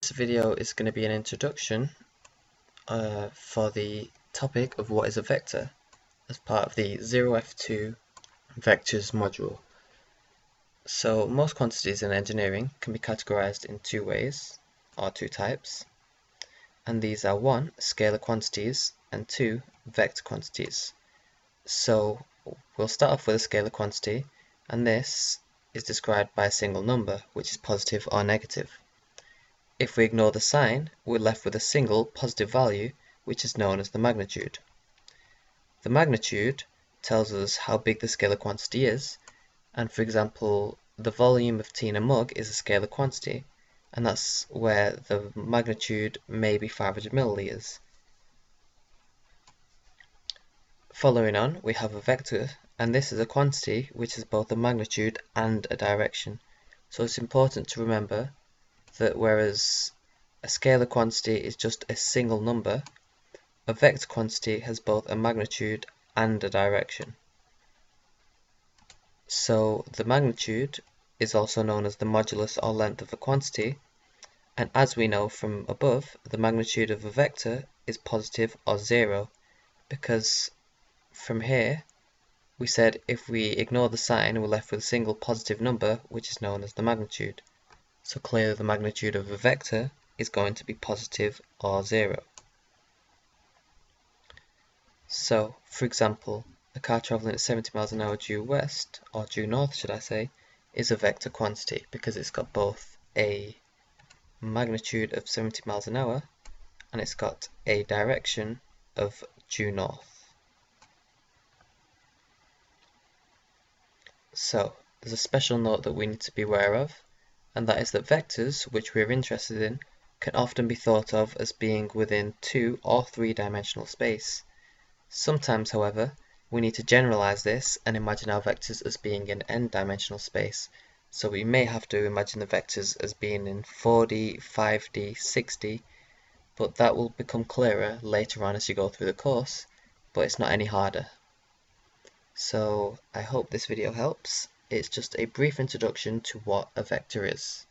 This video is going to be an introduction for the topic of what is a vector as part of the 0F2 vectors module. So most quantities in engineering can be categorized in two ways, or two types, and these are 1. Scalar quantities and 2. Vector quantities. So we'll start off with a scalar quantity, and this is described by a single number, which is positive or negative. If we ignore the sign, we're left with a single positive value, which is known as the magnitude. The magnitude tells us how big the scalar quantity is, and for example, the volume of tea in a mug is a scalar quantity, and that's where the magnitude may be 500 milliliters. Following on, we have a vector, and this is a quantity which has both a magnitude and a direction. So it's important to remember that whereas a scalar quantity is just a single number, a vector quantity has both a magnitude and a direction. So the magnitude is also known as the modulus or length of a quantity, and as we know from above, the magnitude of a vector is positive or 0, because from here we said if we ignore the sign, we're left with a single positive number, which is known as the magnitude. So clearly the magnitude of a vector is going to be positive or 0. So, for example, a car travelling at 70 miles an hour due west, or due north should I say, is a vector quantity because it's got both a magnitude of 70 miles an hour and it's got a direction of due north. So, there's a special note that we need to be aware of, and that is that vectors, which we're interested in, can often be thought of as being within 2 or 3-dimensional space. Sometimes, however, we need to generalize this and imagine our vectors as being in n-dimensional space, so we may have to imagine the vectors as being in 4D, 5D, 6D, but that will become clearer later on as you go through the course, but it's not any harder. So I hope this video helps. It's just a brief introduction to what a vector is.